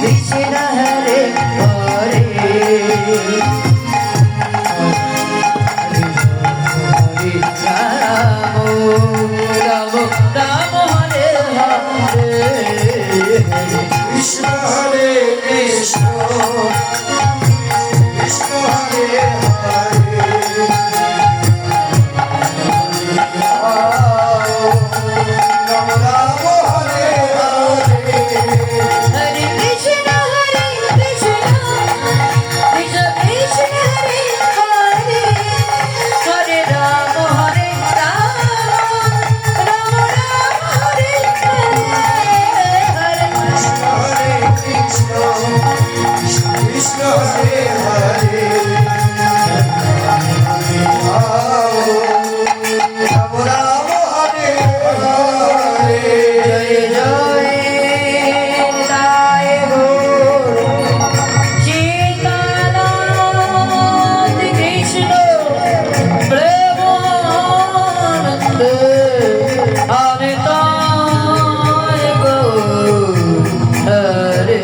কৃষ্ণ হরে হরে রাম রাম হরে হরে কৃষ্ণ হরে কৃষ্ণ কৃষ্ণ হরে হরে রাম রাম হরে হরে হরে কৃষ্ণ হরে কৃষ্ণ কৃষ্ণ কৃষ্ণ হরে হরে হরে রাম হরে রাম রাম রাম হরে হরে কৃষ্ণ হরে কৃষ্ণ কৃষ্ণ কৃষ্ণ হরে হরে রাম রাম হরে হরে জয় জয় রায় গৌর সীতানাথ কৃষ্ণ প্রেমানন্দ অমিতায় গৌর হরে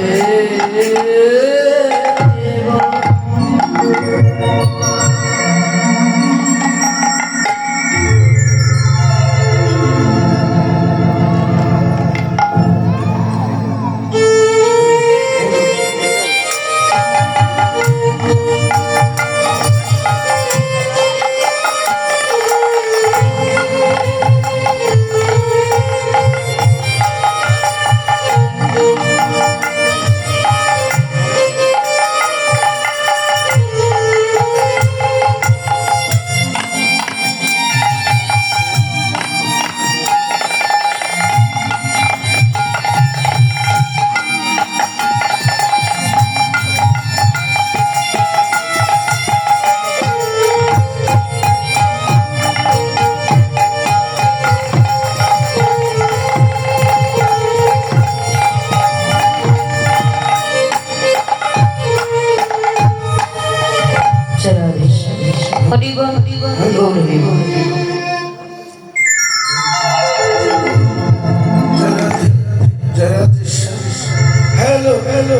hello hello hello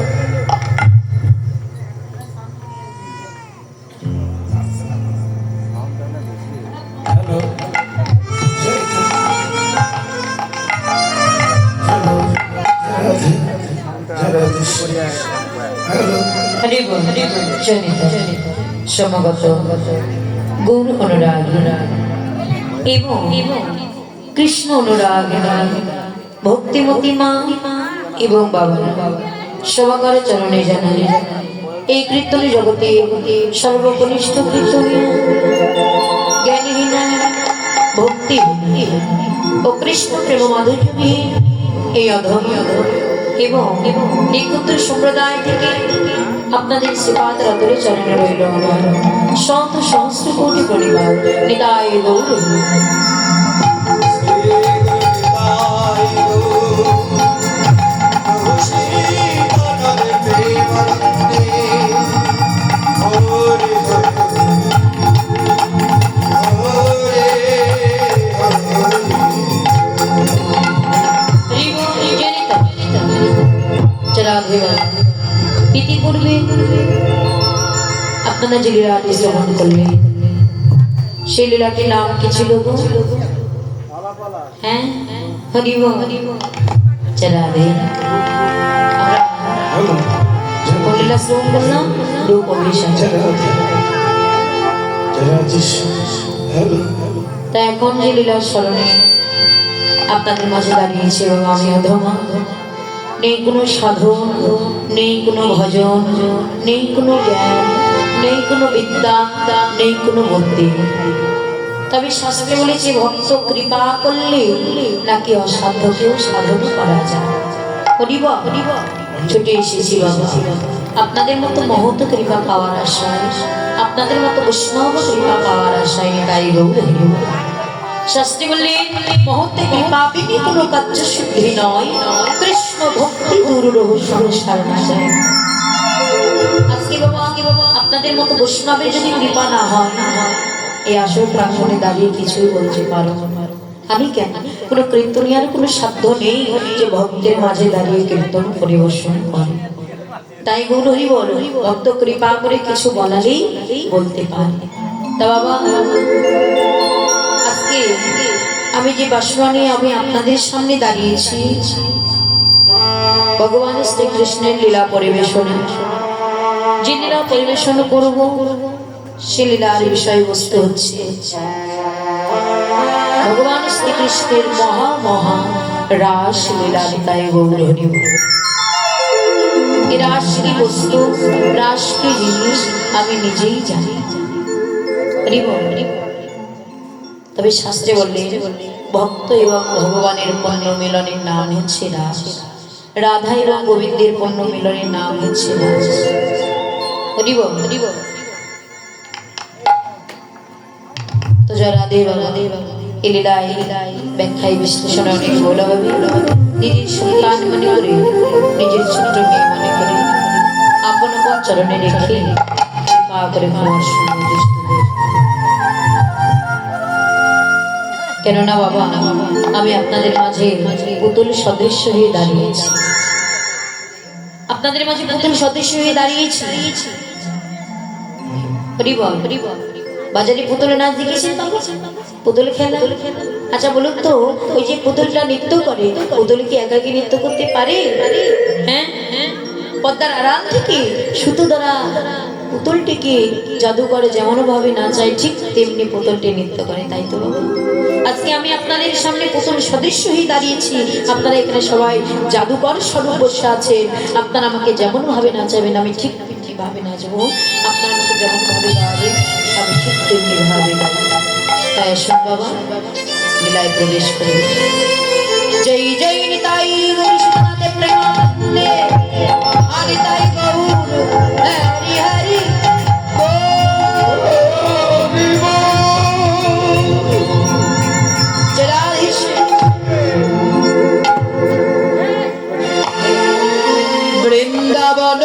समगत गौर अनुराग एवं कृष्ण अनुराग भक्तिमती माँ एवं बाबा सबाकर चरणे जानाई এই কীর্তন জগতে সর্বকনিষ্ঠ কীর্তন জ্ঞানহীন ভক্তি ও কৃষ্ণ প্রেম মাধুর্যে এই অধম এবং এই ক্ষুদ্র সম্প্রদায় থেকে আপনাদের সেবাদ রাতরে চরণে রইল আমার শত সহস্র কোটি পরিবার নিতাই গৌর ইতিপূর্বে আপনারা যে লীলাটি শ্রবণ করলেন সেই লীলাটির নাম কি ছিল গো? হ্যাঁ হরিব রাধে আমরা কোন লীলা শ্রবণ করলাম? রূপ অভিষেক। তা এখন যে লীলার স্মরণে আপনাদের মাঝে দাঁড়িয়েছে এবং আমি অধমা, নেই কোনো সাধন, নেই কোনো ভজন, নেই কোনো জ্ঞান, নেই কোনো বিদ্যা, নেই কোনো বুদ্ধি। তবে শাস্ত্রে বলেছে ভক্ত কৃপা করলে নাকি অসাধ্যকেও সাধন করা যায়। হরিব ছুটে এসেছি বাবা আপনাদের মতো মহৎ কৃপা পাওয়ার আশায়, আপনাদের মতো বৈষ্ণব কৃপা পাওয়ার আশায়। তাই গৌর হরিব শাস্ত্রী বললেন মহৎ কৃপা বিনি কোনো কার্য সিদ্ধি নয়, কৃষ্ণ ভক্তি গুরু রহস্য সারণা যায়। আজকে বাবা আপনাদের মতো বৈষ্ণবের যদি কৃপা না হয় এই আসল প্রাঙ্গণে দাঁড়িয়ে কিছুই বলতে পারো আমি কেন? কোনো কীর্তনিয়ার কোনো সাধ্য নেই যে ভক্তের মাঝে দাঁড়িয়ে কীর্তন পরিবেশন করে। তাই গৌর হরি বল ভক্ত কৃপা করে কিছু বলালেই বলতে পারে। তা বাবা আজকে আমি যে বাসনা নিয়ে আমি আপনাদের সামনে দাঁড়িয়েছি ভগবান শ্রীকৃষ্ণের লীলা পরিবেশনে, যে লীলা পরিবেশন করব সে লীলার বিষয়বস্তু হচ্ছে ভগবান শ্রীকৃষ্ণের মহা মহা রাস লীলা। তাই গৌর হরি বল এই রাস কি বস্তু, রাস কি জিনিস আমি নিজেই জানি। তবে শাস্ত্রে বললে ভক্ত এবং ভগবানের পণ্য মিলনের নাম হচ্ছে রাস, রাধা এবং গোবিন্দের পণ্য মিলনের নাম হচ্ছে রাস। হরি বল হরি বল। তো জয় রাধে রাধে। এই লীলায় ব্যাখ্যায় বিশ্লেষণে অনেক বলা হবে। নিজের সন্তান মনে করে, নিজের ছোট্ট মেয়ে মনে করে আপন আপন চরণে রেখে পা করে খাওয়ার সময়। কেননা বাবা আমি আপনাদের মাঝে পুতুল সদস্য হয়ে দাঁড়িয়েছি, আপনাদের মাঝে পুতুল সদস্য হয়ে দাঁড়িয়েছি। বাজারে পুতুল নাচ দেখেছেন, পুতুল খেলা। আচ্ছা বলুন তো ওই যে পুতুলটা নৃত্য করে, পুতুল কি একাকি নৃত্য করতে পারে? হ্যাঁ, পর্দার আড়াল থেকে সুতো দ্বারা পুতুলটিকে জাদুকর যেমন ভাবে নাচায় ঠিক তেমনি পুতুলটি নৃত্য করে। তাই তো বাবা আজকে আমি আপনাদের সামনে পুতুল সদস্য হয়ে দাঁড়িয়েছি। আপনারা এখানে সবাই জাদুকর স্বরূপ বসে আছেন। আপনারা আমাকে যেমন ভাবে নাচাবেন আমি ঠিক তেমনি ভাবে নাচবো, আপনারা আমাকে যেমন ভাবে গাওয়াবেন আমি ঠিক তেমনি ভাবে গাবো। তাই আসুন বাবা লীলায় প্রবেশ করবে। জয় জয় নিতাই গৌর সুতনাতে প্রেমানন্দে, হরি তাই গৌর হরি হরি বৃন্দাবন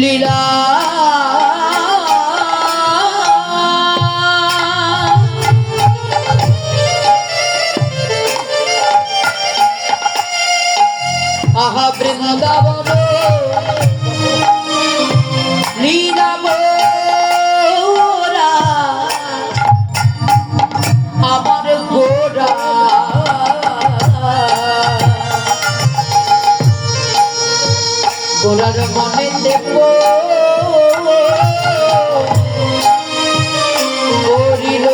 লীলা আহা বৃন্দাবন লীলা মোরা আমার গোরা গোরার মনে দেব করিল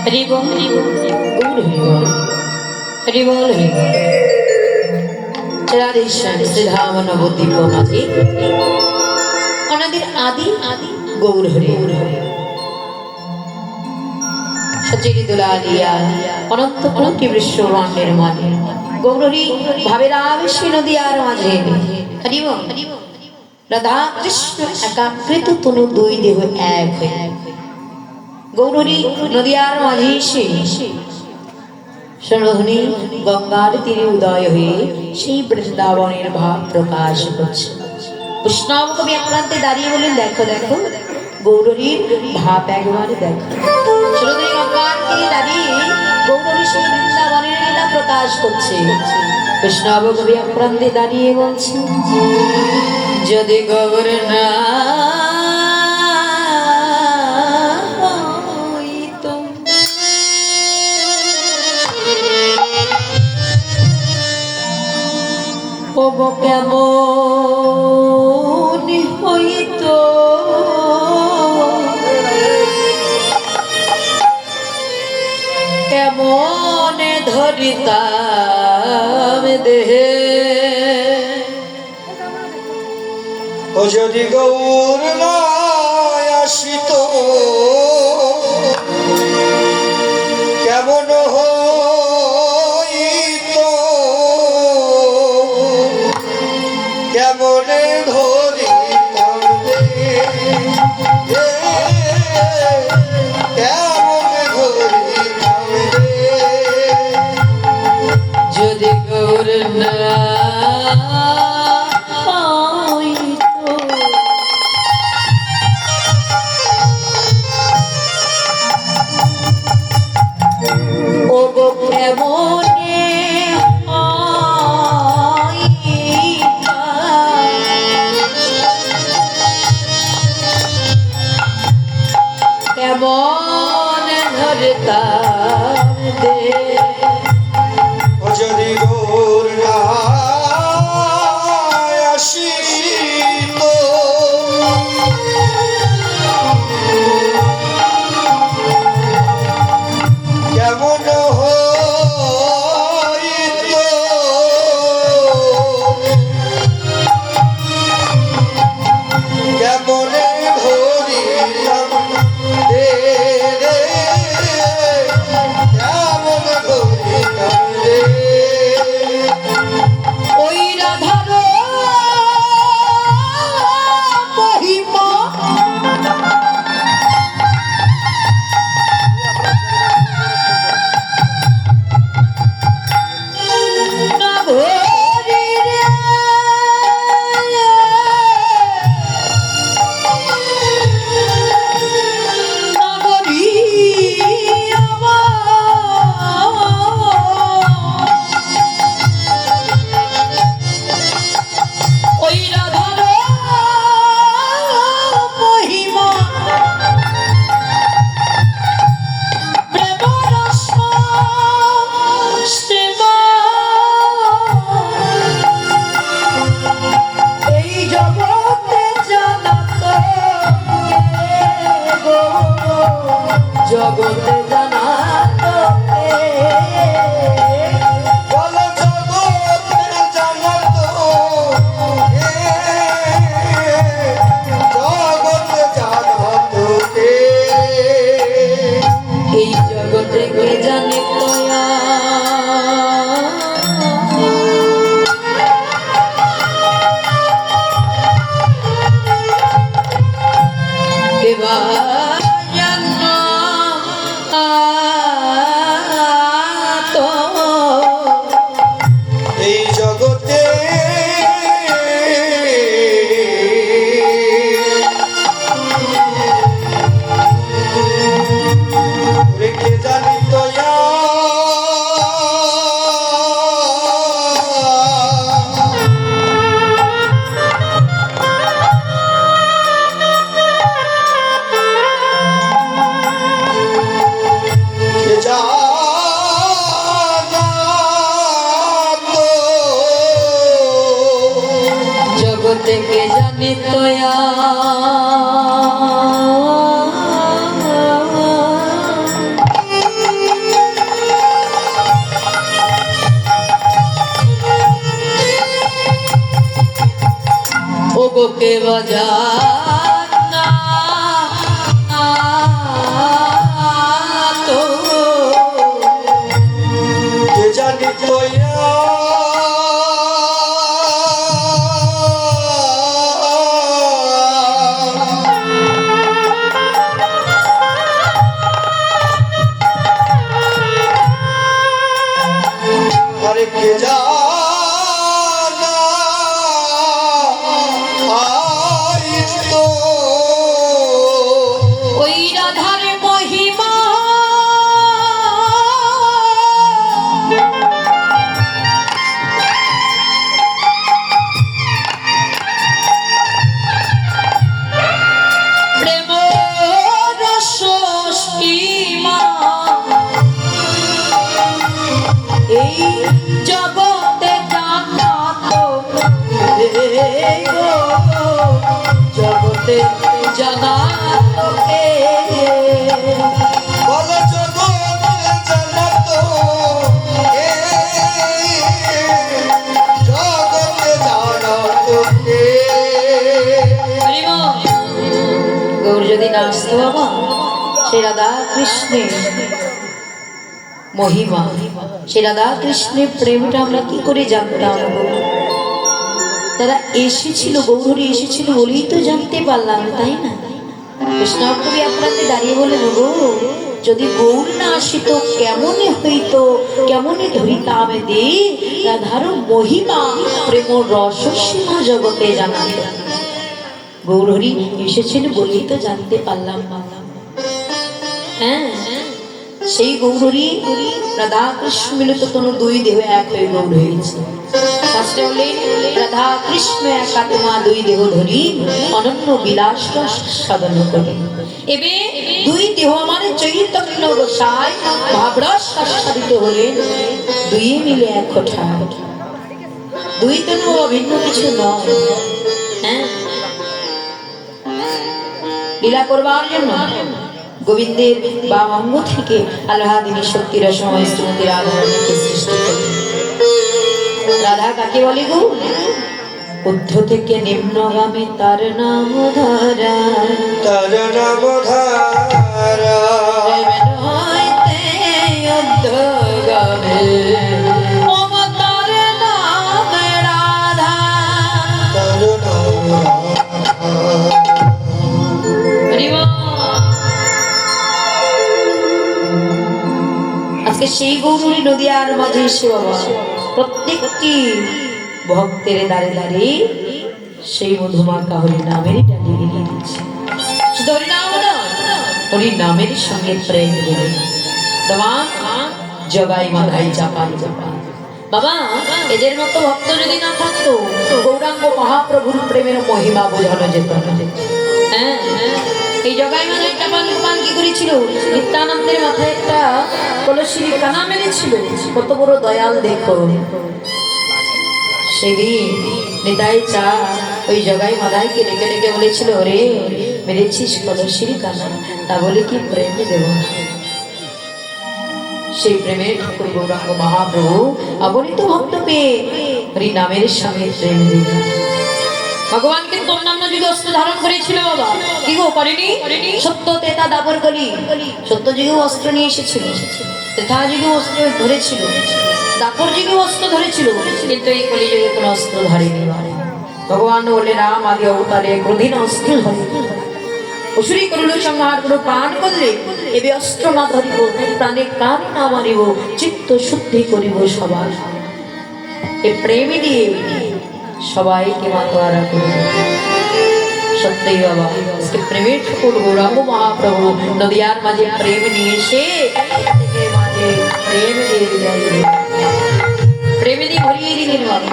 হরিবল গৌর হরিবল হরিবল হরিবল চরারেশ্বর শ্রীধাম নবদ্বীপ মাঝে অনাদির আদি গৌর হরি সচিরি দোলালিয়া অনন্ত কোটি বৃষ্ণের মাঝে গৌরহরি ভাবের আবেশে নদীয়ার মাঝে হরিবল রাধা কৃষ্ণ একাকৃত তনু দুই দেহ এক হয়ে গৌরহরি নদীয়ার মাঝে এসে সনধ্বনি গঙ্গার তীরে উদয় হয়ে সেই বৃন্দাবনের ভাব প্রকাশ করছে। বৈষ্ণব কবি এক প্রান্তে দাঁড়িয়ে বলেন, দেখো দেখো গৌরহরির ভাব একবারে দেখো। সনধ্বনি গঙ্গার তীরে দাঁড়িয়ে গৌরহরি সেই বৃন্দাবনের লীলা প্রকাশ করছে। বৈষ্ণব কবি এক প্রান্তে দাঁড়িয়ে বলছে, যদি গৌর না কেমন হইত কেমন ধরিতাম দেহে ও যদি গৌর নয় আসিত কেমন হইত কেমনে ধরিতাম কেমনে ধরিতাম যদি গৌর না কেমন ধরতাম দে যদি গৌর না আসিত কেমন হইত কেমনে ধরিতাম ওই রাধার মহিমা না ভরি রে নগরী ওই রাধার মহিমা প্রেম রস সেবা এই জগতে জানাত গো জগতে জানাত বল জগতে জানাত জগতে জানাত এই জগতে কে জানে তয়া কে বা জানো তো এই জগতে রেখে জানি তয়া জগতে কে জানে তয়া অজানা তো কে জানি তোয়া আরে কে জানা আইস তো ওই রাধার মহিমা প্রেম রস সীমা এই জগতে জানাত জগতে জানাত বল জগতে জানাত জগতে জানাত কে গৌর যদি না আসতো বাবা সে রাধা কৃষ্ণের মহিমা সে রাধা কৃষ্ণের প্রেমটা আমরা কি করে জানতাম গো? তারা এসেছিল গৌরী এসেছিল বলেই তো জানতে পারলাম তাই না? কৃষ্ণকবি আপনাকে দাঁড়িয়ে বলেন গো যদি গৌর না আসিত কেমনে হইত কেমনে ধরিতাম দে রাধার মহিমা প্রেম রসসীমা জগতে জানাত গৌরহরি এসেছেন বলেই তো জানতে পারলাম হ্যাঁ সেই গৌরহরি রাধা কৃষ্ণ মিলিত তনু দুই দেহ এক হয়ে গৌর হয়েছে শাস্ত্রে বলেন রাধা কৃষ্ণ এক আত্মা দুই দেহ ধরি অনন্য বিলাস রস সাধন করে এবে দুই দেহ মানে চৈতন্য গোসাই ভাবরস আস্বাদিত হলেন দুই মিলে এক কোঠা দুই তনু অভিন্ন কিছু নয় হ্যাঁ লীলা করবার জন্য গোবিন্দের বা অঙ্গ থেকে আল্লাহাদিনী শক্তির সময় শ্রীমতী রাধাকে সৃষ্টি করলেন রাধা কাকে বলে গো ঊর্ধ্ব থেকে নিম্নগামী তার নাম ধরা তার নাম ধারা হইতে ঊর্ধ্বগামী মমতার নাম রাধা তার নাম আজকে সেই গৌরী নদীয়ার মাঝে এসে বাবা প্রত্যেকটি ভক্তের দাঁড়ে দাঁড়িয়ে সেই মধুমাখা হরি নামের ডালি মিলিয়ে দিচ্ছে শুধু হরি নাম না হরি নামের সঙ্গে প্রেম বলে তোমার জগাই মাথায় চাপাই চাপাই বাবা এদের মতো ভক্ত যদি না থাকতো গৌরাঙ্গ মহাপ্রভুর প্রেমের মহিমা বোঝানো যেত না হ্যাঁ এই জগাই মাথায় চাপান গোপাল কি করেছিল নিত্যানন্দের মাথায় একটা কলসির কানা মেরেছিল কত বড় দয়াল দেখো সেদিন নিতাই চা ওই জগাই মাথায়কে ডেকে ডেকে বলেছিল রে মেরেছিস কলসির কানা তা বলে কি প্রেম দেব না সেই প্রেমের ঠাকুর গৌরাঙ্গ মহাপ্রভু অগণিত ভক্ত পেয়ে হরি নামের সঙ্গে প্রেম দিলেন ভগবান কিন্তু অন্যান্য যুগে অস্ত্র ধারণ করেছিল বাবা কি গো করেনি সত্য তেতা দাপর কলি সত্য যুগেও অস্ত্র নিয়ে এসেছিল তেতা যুগেও অস্ত্র ধরেছিল দাপর যুগেও অস্ত্র ধরেছিল কিন্তু এই কলি যুগে কোনো অস্ত্র ধরেনি ভগবান বলে রাম আদি অবতারে ক্রোধীন অস্ত্র ধরে অসুরি করিল সংহার কোনো প্রাণ করলে এবে অস্ত্র না ধরিব প্রাণে কান না মারিব চিত্ত শুদ্ধি করিব সবার এ প্রেমে দিয়ে সবাইকে মাতোয়ারা করব সত্যই বাবা আজকে প্রেমের ঠাকুর গৌরাঙ্গ মহাপ্রভু নদিয়ার মাঝে প্রেম নিয়ে এসে মাঝে প্রেম দিয়ে ভরিয়ে দিলেন বাবা